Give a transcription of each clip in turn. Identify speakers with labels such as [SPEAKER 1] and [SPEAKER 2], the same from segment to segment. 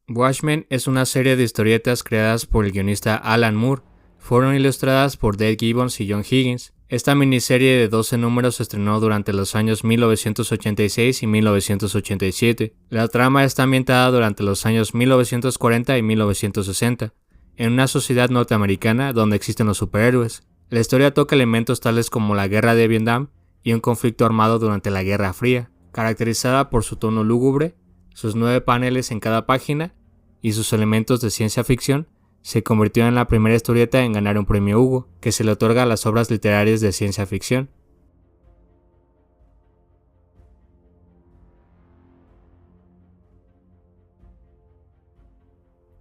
[SPEAKER 1] Watchmen es una serie de historietas creadas por el guionista Alan Moore. Fueron ilustradas por Dave Gibbons y John Higgins. Esta miniserie de 12 números se estrenó durante los años 1986 y 1987. La trama está ambientada durante los años 1940 y 1960, en una sociedad norteamericana donde existen los superhéroes. La historia toca elementos tales como la guerra de Vietnam y un conflicto armado durante la Guerra Fría, caracterizada por su tono lúgubre, sus 9 paneles en cada página y sus elementos de ciencia ficción. Se convirtió en la primera historieta en ganar un premio Hugo, que se le otorga a las obras literarias de ciencia ficción.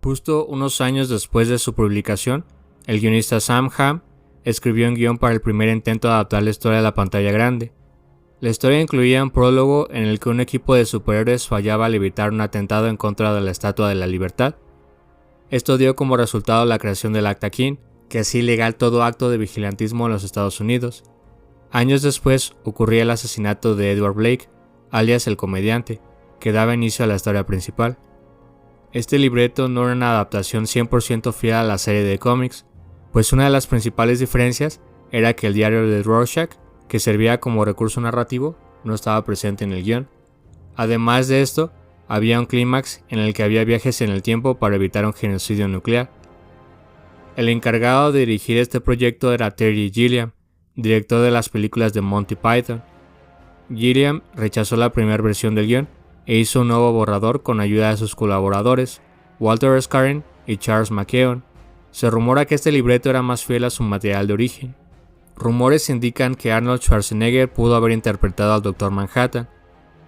[SPEAKER 1] Justo unos años después de su publicación, el guionista Sam Hamm escribió un guión para el primer intento de adaptar la historia a la pantalla grande. La historia incluía un prólogo en el que un equipo de superhéroes fallaba al evitar un atentado en contra de la Estatua de la Libertad. Esto dio como resultado la creación del Acta King, que hacía ilegal todo acto de vigilantismo en los Estados Unidos. Años después ocurría el asesinato de Edward Blake, alias el comediante, que daba inicio a la historia principal. Este libreto no era una adaptación 100% fiel a la serie de cómics, pues una de las principales diferencias era que el diario de Rorschach, que servía como recurso narrativo, no estaba presente en el guión. Además de esto, había un clímax en el que había viajes en el tiempo para evitar un genocidio nuclear. El encargado de dirigir este proyecto era Terry Gilliam, director de las películas de Monty Python. Gilliam rechazó la primera versión del guión e hizo un nuevo borrador con ayuda de sus colaboradores, Walter Scarren y Charles McKeown. Se rumora que este libreto era más fiel a su material de origen. Rumores indican que Arnold Schwarzenegger pudo haber interpretado al Dr. Manhattan.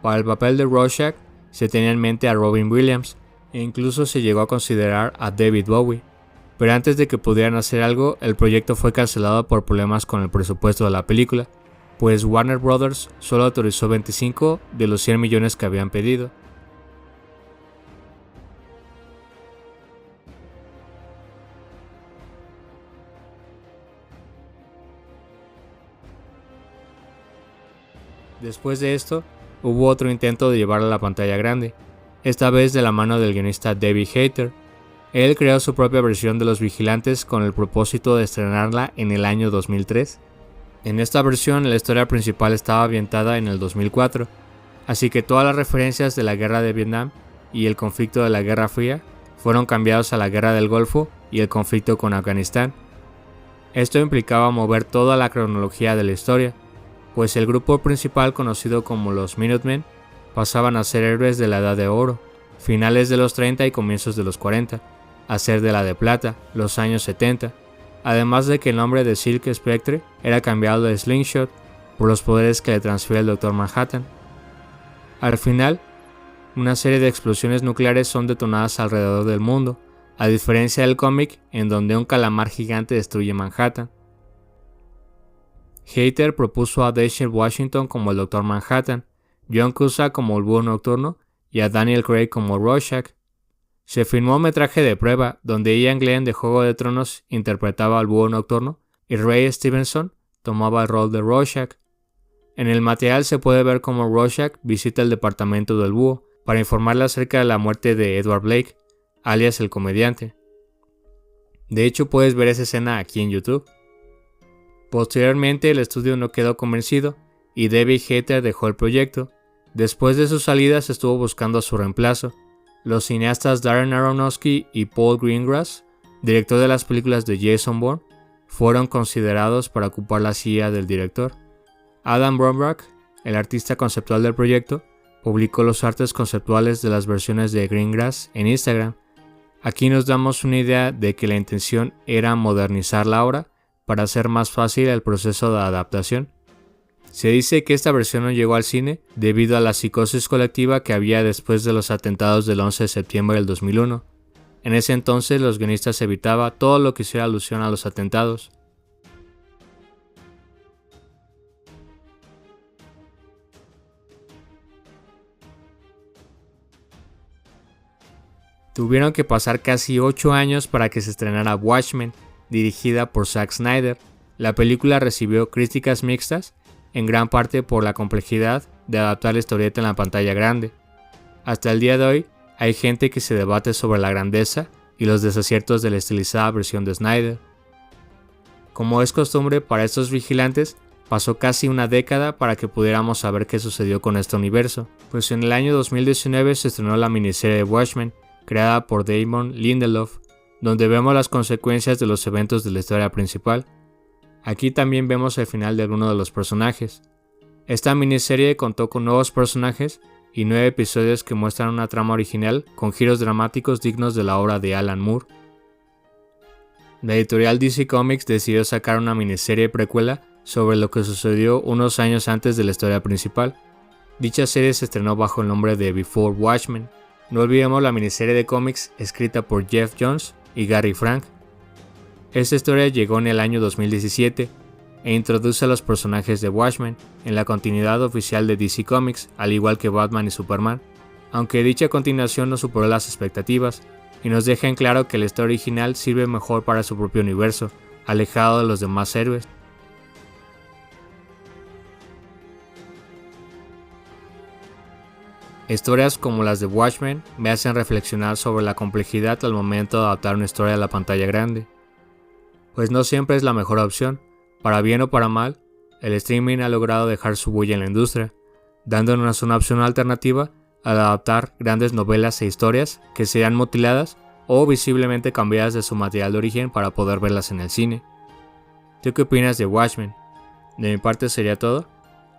[SPEAKER 1] Para el papel de Rorschach se tenía en mente a Robin Williams e incluso se llegó a considerar a David Bowie. Pero antes de que pudieran hacer algo, el proyecto fue cancelado por problemas con el presupuesto de la película, pues Warner Brothers solo autorizó 25 de los 100 millones que habían pedido. Después de esto, hubo otro intento de llevarla a la pantalla grande, esta vez de la mano del guionista David Hayter. Él creó su propia versión de Los Vigilantes con el propósito de estrenarla en el año 2003. En esta versión la historia principal estaba ambientada en el 2004, así que todas las referencias de la guerra de Vietnam y el conflicto de la Guerra Fría fueron cambiados a la guerra del Golfo y el conflicto con Afganistán. Esto implicaba mover toda la cronología de la historia, pues el grupo principal, conocido como los Minutemen, pasaban a ser héroes de la Edad de Oro, finales de los 30 y comienzos de los 40, a ser de la de Plata, los años 70, además de que el nombre de Silk Spectre era cambiado de Slingshot por los poderes que le transfiere el Dr. Manhattan. Al final, una serie de explosiones nucleares son detonadas alrededor del mundo, a diferencia del cómic en donde un calamar gigante destruye Manhattan. Hayter propuso a Denzel Washington como el Dr. Manhattan, John Cusack como el Búho Nocturno y a Daniel Craig como Rorschach. Se filmó un metraje de prueba donde Ian Glenn de Juego de Tronos interpretaba al Búho Nocturno y Ray Stevenson tomaba el rol de Rorschach. En el material se puede ver cómo Rorschach visita el departamento del Búho para informarle acerca de la muerte de Edward Blake, alias el comediante. De hecho, puedes ver esa escena aquí en YouTube. Posteriormente el estudio no quedó convencido y David Hayter dejó el proyecto. Después de su salida se estuvo buscando a su reemplazo. Los cineastas Darren Aronofsky y Paul Greengrass, director de las películas de Jason Bourne, fueron considerados para ocupar la silla del director. Adam Bromback, el artista conceptual del proyecto, publicó los artes conceptuales de las versiones de Greengrass en Instagram. Aquí nos damos una idea de que la intención era modernizar la obra para hacer más fácil el proceso de adaptación. Se dice que esta versión no llegó al cine debido a la psicosis colectiva que había después de los atentados del 11 de septiembre del 2001. En ese entonces los guionistas evitaban todo lo que hiciera alusión a los atentados. Tuvieron que pasar casi 8 años para que se estrenara Watchmen, dirigida por Zack Snyder. La película recibió críticas mixtas, en gran parte por la complejidad de adaptar la historieta en la pantalla grande. Hasta el día de hoy, hay gente que se debate sobre la grandeza y los desaciertos de la estilizada versión de Snyder. Como es costumbre para estos vigilantes, pasó casi una década para que pudiéramos saber qué sucedió con este universo, pues en el año 2019 se estrenó la miniserie de Watchmen, creada por Damon Lindelof, donde vemos las consecuencias de los eventos de la historia principal. Aquí también vemos el final de algunos de los personajes. Esta miniserie contó con nuevos personajes y 9 episodios que muestran una trama original con giros dramáticos dignos de la obra de Alan Moore. La editorial DC Comics decidió sacar una miniserie precuela sobre lo que sucedió unos años antes de la historia principal. Dicha serie se estrenó bajo el nombre de Before Watchmen. No olvidemos la miniserie de cómics escrita por Geoff Johns y Gary Frank. Esta historia llegó en el año 2017 e introduce a los personajes de Watchmen en la continuidad oficial de DC Comics, al igual que Batman y Superman, aunque dicha continuación no superó las expectativas y nos deja en claro que la historia original sirve mejor para su propio universo, alejado de los demás héroes. Historias como las de Watchmen me hacen reflexionar sobre la complejidad al momento de adaptar una historia a la pantalla grande, pues no siempre es la mejor opción. Para bien o para mal, el streaming ha logrado dejar su huella en la industria, dándonos una opción alternativa al adaptar grandes novelas e historias que sean mutiladas o visiblemente cambiadas de su material de origen para poder verlas en el cine. ¿Tú qué opinas de Watchmen? De mi parte sería todo.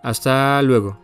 [SPEAKER 1] Hasta luego.